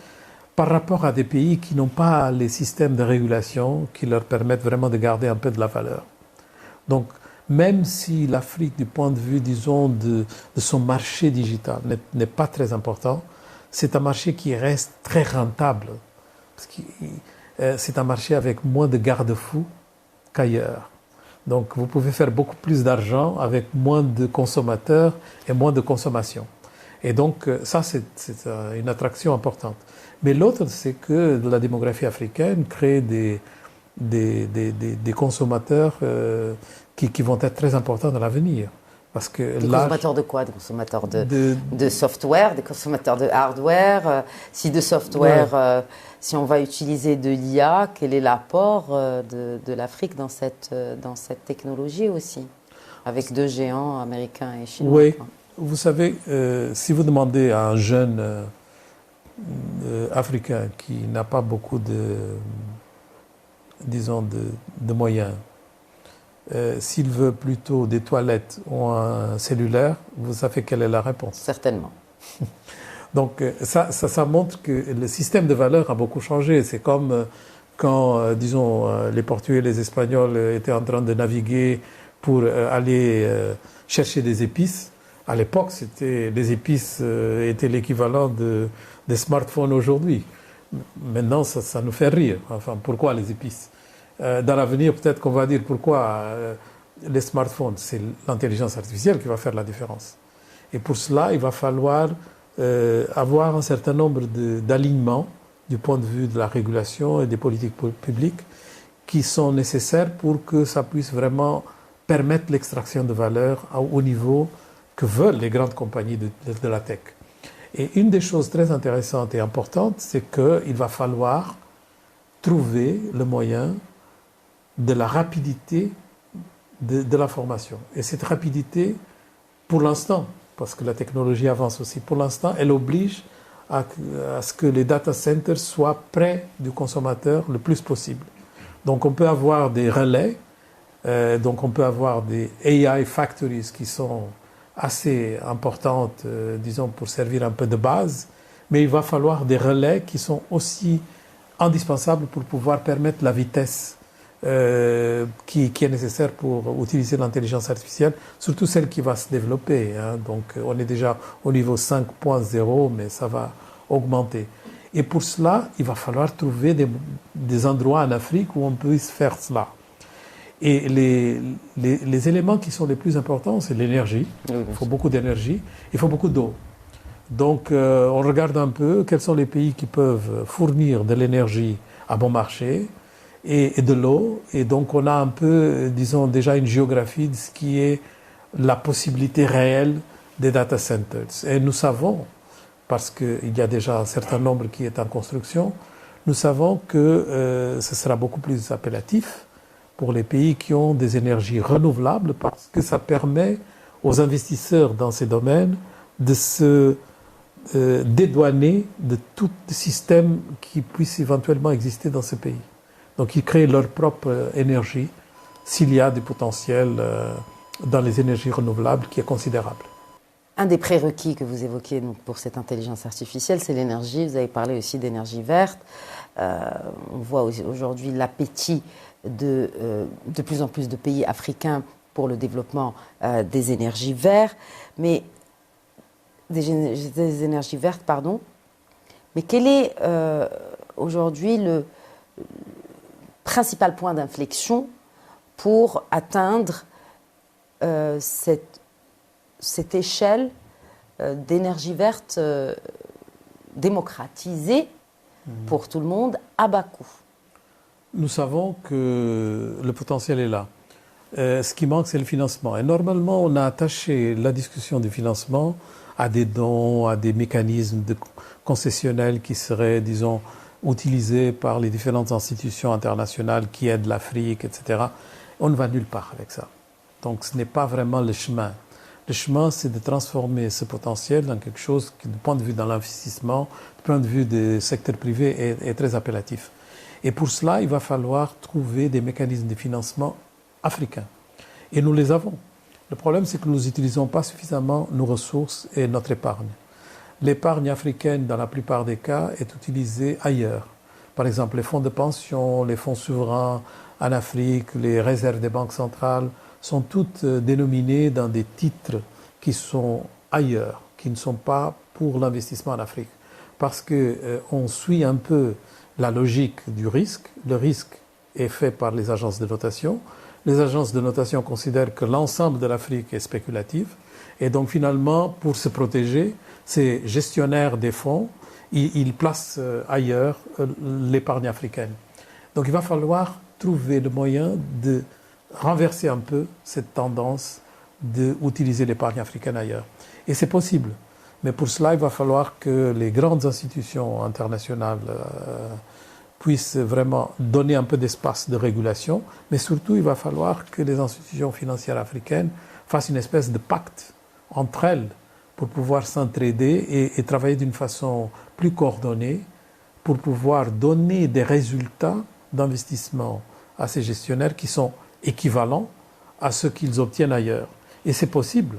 par rapport à des pays qui n'ont pas les systèmes de régulation qui leur permettent vraiment de garder un peu de la valeur. Donc, même si l'Afrique, du point de vue, disons, de son marché digital n'est pas très important, c'est un marché qui reste très rentable. Parce que c'est un marché avec moins de garde-fous qu'ailleurs. Donc, vous pouvez faire beaucoup plus d'argent avec moins de consommateurs et moins de consommation. Et donc, ça, c'est une attraction importante. Mais l'autre, c'est que la démographie africaine crée des consommateurs qui vont être très importants dans l'avenir. Parce que
des consommateurs de quoi? Des consommateurs de software, des consommateurs de hardware. Si de software, si on va utiliser de l'IA, quel est l'apport de l'Afrique dans cette technologie aussi, avec deux géants américains et chinois?
Oui, vous savez, si vous demandez à un jeune africain qui n'a pas beaucoup de moyens, s'il veut plutôt des toilettes ou un cellulaire, vous savez quelle est la réponse?
Certainement.
Donc ça montre que le système de valeurs a beaucoup changé. C'est comme quand, disons, les Portugais et les Espagnols étaient en train de naviguer pour aller chercher des épices. À l'époque, les épices étaient l'équivalent des smartphones aujourd'hui. Maintenant, ça nous fait rire. Enfin, pourquoi les épices? Dans l'avenir, peut-être qu'on va dire pourquoi les smartphones. C'est l'intelligence artificielle qui va faire la différence. Et pour cela, il va falloir avoir un certain nombre d'alignements du point de vue de la régulation et des politiques publiques qui sont nécessaires pour que ça puisse vraiment permettre l'extraction de valeur au niveau que veulent les grandes compagnies de la tech. Et une des choses très intéressantes et importantes, c'est qu'il va falloir trouver le moyen de la rapidité de l'information. Et cette rapidité, pour l'instant, parce que la technologie avance aussi, pour l'instant, elle oblige à ce que les data centers soient près du consommateur le plus possible. Donc on peut avoir des relais, donc on peut avoir des AI factories qui sont assez importantes, disons, pour servir un peu de base, mais il va falloir des relais qui sont aussi indispensables pour pouvoir permettre la vitesse qui est nécessaire pour utiliser l'intelligence artificielle, surtout celle qui va se développer. Donc on est déjà au niveau 5.0, mais ça va augmenter. Et pour cela, il va falloir trouver des endroits en Afrique où on puisse faire cela. Et les éléments qui sont les plus importants, c'est l'énergie. Il faut beaucoup d'énergie, il faut beaucoup d'eau. Donc on regarde un peu quels sont les pays qui peuvent fournir de l'énergie à bon marché et de l'eau. Et donc on a un peu, disons, déjà une géographie de ce qui est la possibilité réelle des data centers. Et nous savons, parce qu'il y a déjà un certain nombre qui est en construction, nous savons que ce sera beaucoup plus appellatif pour les pays qui ont des énergies renouvelables, parce que ça permet aux investisseurs dans ces domaines de se dédouaner de tout système qui puisse éventuellement exister dans ce pays. Donc ils créent leur propre énergie s'il y a du potentiel dans les énergies renouvelables qui est considérable.
Un des prérequis que vous évoquez donc, pour cette intelligence artificielle, c'est l'énergie. Vous avez parlé aussi d'énergie verte. On voit aujourd'hui l'appétit de plus en plus de pays africains pour le développement des énergies vertes, mais des énergies vertes, pardon. Mais quel est aujourd'hui le principal point d'inflexion pour atteindre cette échelle d'énergie verte démocratisée pour tout le monde à bas coût?
Nous savons que le potentiel est là. Ce qui manque, c'est le financement. Et normalement, on a attaché la discussion du financement à des dons, à des mécanismes concessionnels qui seraient, disons, utilisés par les différentes institutions internationales qui aident l'Afrique, etc. On ne va nulle part avec ça. Donc ce n'est pas vraiment le chemin. Le chemin, c'est de transformer ce potentiel dans quelque chose qui, du point de vue de l'investissement, du point de vue du secteur privé, est très appellatif. Et pour cela, il va falloir trouver des mécanismes de financement africains. Et nous les avons. Le problème, c'est que nous n'utilisons pas suffisamment nos ressources et notre épargne. L'épargne africaine, dans la plupart des cas, est utilisée ailleurs. Par exemple, les fonds de pension, les fonds souverains en Afrique, les réserves des banques centrales sont toutes dénominées dans des titres qui sont ailleurs, qui ne sont pas pour l'investissement en Afrique. Parce qu'on suit un peu la logique du risque. Le risque est fait par les agences de notation. Les agences de notation considèrent que l'ensemble de l'Afrique est spéculatif. Et donc finalement, pour se protéger, ces gestionnaires des fonds, ils placent ailleurs l'épargne africaine. Donc il va falloir trouver le moyen de renverser un peu cette tendance d'utiliser l'épargne africaine ailleurs. Et c'est possible. Mais pour cela, il va falloir que les grandes institutions internationales puissent vraiment donner un peu d'espace de régulation. Mais surtout, il va falloir que les institutions financières africaines fassent une espèce de pacte entre elles pour pouvoir s'entraider et travailler d'une façon plus coordonnée pour pouvoir donner des résultats d'investissement à ces gestionnaires qui sont équivalents à ceux qu'ils obtiennent ailleurs. Et c'est possible.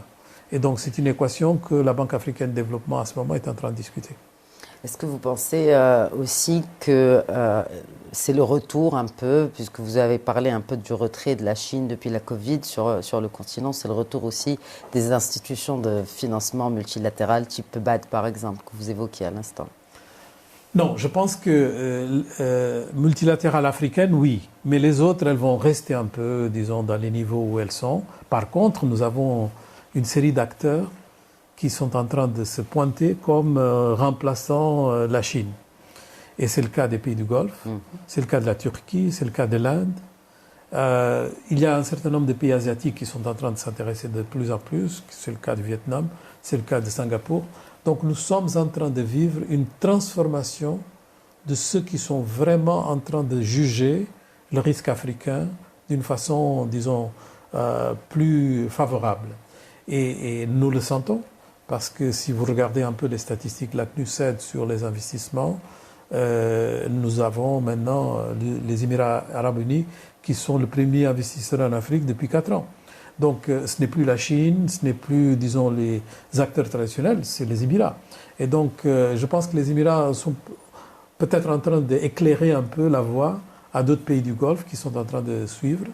Et donc c'est une équation que la Banque africaine de développement à ce moment est en train de discuter.
Est-ce que vous pensez aussi que c'est le retour un peu, puisque vous avez parlé un peu du retrait de la Chine depuis la Covid sur le continent, c'est le retour aussi des institutions de financement multilatéral type BAD par exemple, que vous évoquiez à l'instant?
Non, je pense que multilatérale africaine, oui. Mais les autres, elles vont rester un peu, disons, dans les niveaux où elles sont. Par contre, nous avons une série d'acteurs qui sont en train de se pointer comme remplaçant la Chine. Et c'est le cas des pays du Golfe, c'est le cas de la Turquie, c'est le cas de l'Inde. Il y a un certain nombre de pays asiatiques qui sont en train de s'intéresser de plus en plus. C'est le cas du Vietnam, c'est le cas de Singapour. Donc nous sommes en train de vivre une transformation de ceux qui sont vraiment en train de juger le risque africain d'une façon, disons, plus favorable. Et nous le sentons, parce que si vous regardez un peu les statistiques de la CNUSED sur les investissements, nous avons maintenant les Émirats arabes unis qui sont le premier investisseur en Afrique depuis 4 ans. Donc ce n'est plus la Chine, ce n'est plus, disons, les acteurs traditionnels, c'est les Émirats. Et donc je pense que les Émirats sont peut-être en train d'éclairer un peu la voie à d'autres pays du Golfe qui sont en train de suivre.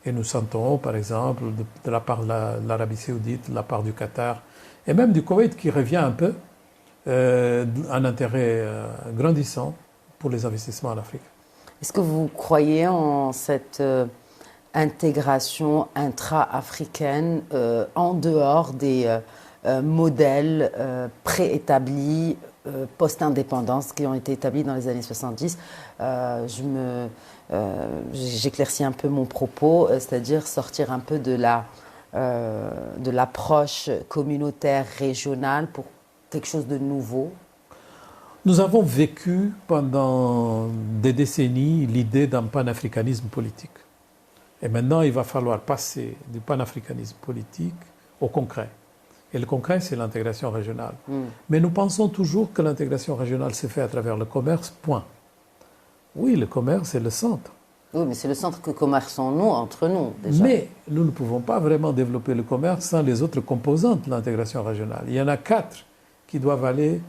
Et nous sentons, par exemple, de la part de l'Arabie saoudite, de la part du Qatar, et même du Koweït qui revient un peu, un intérêt grandissant pour les investissements en Afrique.
Est-ce que vous croyez en cette intégration intra-africaine en dehors des modèles préétablis post-indépendance qui ont été établis dans les années 70 j'éclaircis un peu mon propos, c'est-à-dire sortir un peu de l'approche communautaire régionale pour quelque chose de nouveau?
Nous avons vécu pendant des décennies l'idée d'un panafricanisme politique. Et maintenant, il va falloir passer du panafricanisme politique au concret. Et le concret, c'est l'intégration régionale. Mais nous pensons toujours que l'intégration régionale se fait à travers le commerce, point. Oui, le commerce est le centre.
Oui, mais c'est le centre que commerçons-nous entre nous, déjà.
Mais nous ne pouvons pas vraiment développer le commerce sans les autres composantes de l'intégration régionale. Il y en a 4 qui doivent aller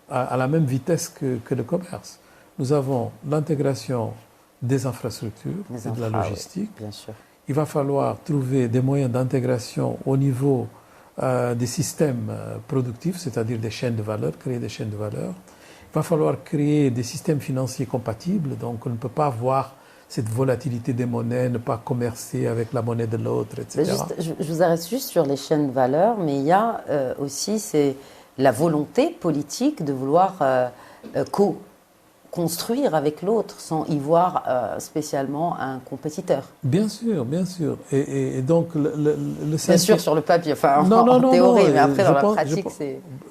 à la même vitesse que le commerce. Nous avons l'intégration des infrastructures, de la logistique.
Oui, bien sûr.
Il va falloir trouver des moyens d'intégration au niveau des systèmes productifs, c'est-à-dire des chaînes de valeur, créer des chaînes de valeur. Il va falloir créer des systèmes financiers compatibles, donc on ne peut pas avoir cette volatilité des monnaies, ne pas commercer avec la monnaie de l'autre, etc.
Je vous arrête juste sur les chaînes de valeur, mais il y a aussi la volonté politique de vouloir construire avec l'autre sans y voir spécialement un compétiteur.
Bien sûr, bien sûr. Et donc le
bien sûr sur le papier, enfin en théorie, mais après dans la pratique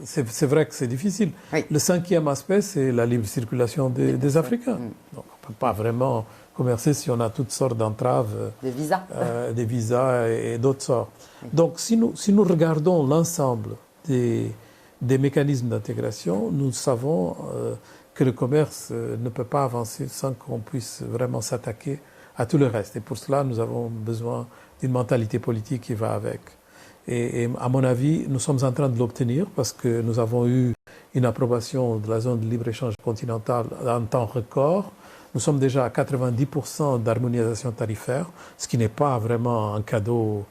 c'est vrai que c'est difficile. Oui. Le 5e aspect, c'est la libre circulation des Africains. Donc on ne peut pas vraiment commercer si on a toutes sortes d'entraves.
Des visas.
Des visas et d'autres sortes. Oui. Donc si nous regardons l'ensemble des mécanismes d'intégration, nous savons que le commerce ne peut pas avancer sans qu'on puisse vraiment s'attaquer à tout le reste. Et pour cela, nous avons besoin d'une mentalité politique qui va avec. Et à mon avis, nous sommes en train de l'obtenir parce que nous avons eu une approbation de la zone de libre-échange continentale en temps record. Nous sommes déjà à 90% d'harmonisation tarifaire, ce qui n'est pas vraiment un cadeau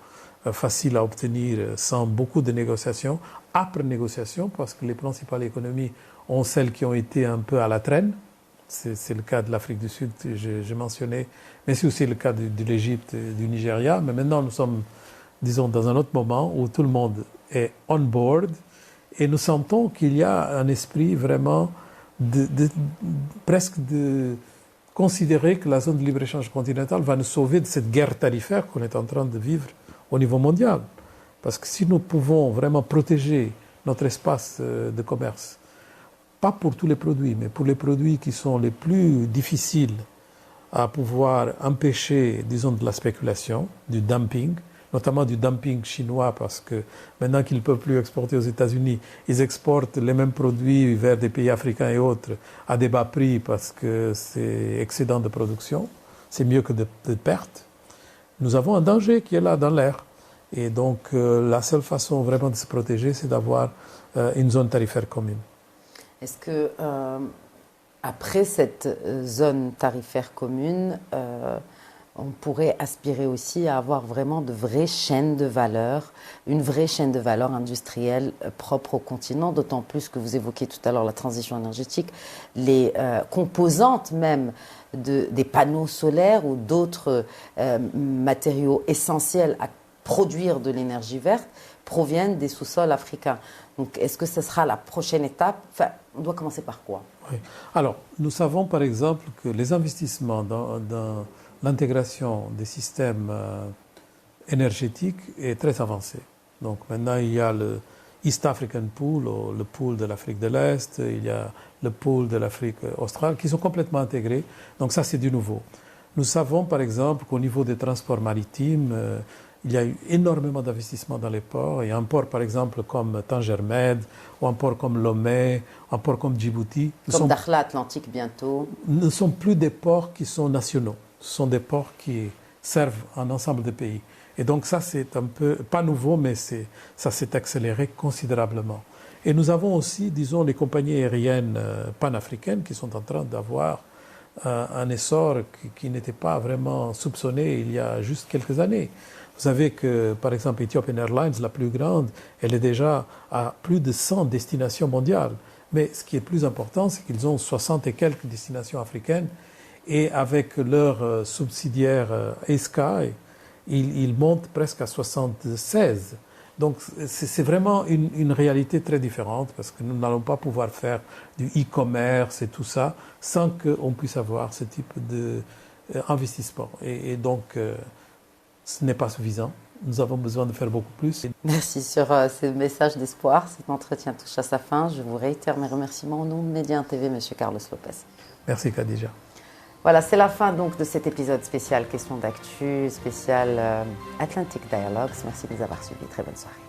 facile à obtenir sans beaucoup de négociations, âpres négociations, parce que les principales économies ont celles qui ont été un peu à la traîne. C'est le cas de l'Afrique du Sud, j'ai mentionné, mais c'est aussi le cas de l'Égypte et du Nigeria. Mais maintenant, nous sommes, disons, dans un autre moment où tout le monde est on board et nous sentons qu'il y a un esprit vraiment presque de considérer que la zone de libre-échange continentale va nous sauver de cette guerre tarifaire qu'on est en train de vivre au niveau mondial. Parce que si nous pouvons vraiment protéger notre espace de commerce, pas pour tous les produits, mais pour les produits qui sont les plus difficiles à pouvoir empêcher, disons, de la spéculation, du dumping, notamment du dumping chinois, parce que maintenant qu'ils ne peuvent plus exporter aux États-Unis, ils exportent les mêmes produits vers des pays africains et autres à des bas prix parce que c'est excédent de production, c'est mieux que de pertes. Nous avons un danger qui est là dans l'air. Et donc la seule façon vraiment de se protéger, c'est d'avoir une zone tarifaire commune.
Est-ce que après cette zone tarifaire commune, on pourrait aspirer aussi à avoir vraiment de vraies chaînes de valeur, une vraie chaîne de valeur industrielle propre au continent, d'autant plus que vous évoquiez tout à l'heure la transition énergétique, les composantes même des panneaux solaires ou d'autres matériaux essentiels à produire de l'énergie verte proviennent des sous-sols africains. Donc, est-ce que ce sera la prochaine étape? Enfin, on doit commencer par quoi?
Oui. Alors, nous savons par exemple que les investissements dans l'intégration des systèmes énergétiques est très avancé. Donc maintenant, il y a le East African Pool, le pool de l'Afrique de l'Est, il y a le pool de l'Afrique australe, qui sont complètement intégrés. Donc ça, c'est du nouveau. Nous savons par exemple qu'au niveau des transports maritimes, il y a eu énormément d'investissements dans les ports. Il y a un port, par exemple, comme Tanger Med, ou un port comme Lomé, un port comme Djibouti.
Comme Dakhla Atlantique bientôt.
Ne sont plus des ports qui sont nationaux. Ce sont des ports qui servent un ensemble de pays. Et donc ça, c'est un peu, pas nouveau, mais ça s'est accéléré considérablement. Et nous avons aussi, disons, les compagnies aériennes panafricaines qui sont en train d'avoir un essor qui n'était pas vraiment soupçonné il y a juste quelques années. Vous savez que, par exemple, Ethiopian Airlines, la plus grande, elle est déjà à plus de 100 destinations mondiales. Mais ce qui est plus important, c'est qu'ils ont 60 et quelques destinations africaines. Et avec leur subsidiaire Sky, ils montent presque à 76. Donc c'est vraiment une réalité très différente parce que nous n'allons pas pouvoir faire du e-commerce et tout ça sans qu'on puisse avoir ce type d'investissement. Et donc ce n'est pas suffisant. Nous avons besoin de faire beaucoup plus.
Merci sur ce message d'espoir. Cet entretien touche à sa fin. Je vous réitère mes remerciements au nom de Média TV, M. Carlos Lopez.
Merci Khadija.
Voilà, c'est la fin donc de cet épisode spécial Questions d'actu, spécial Atlantic Dialogues. Merci de nous avoir suivis. Très bonne soirée.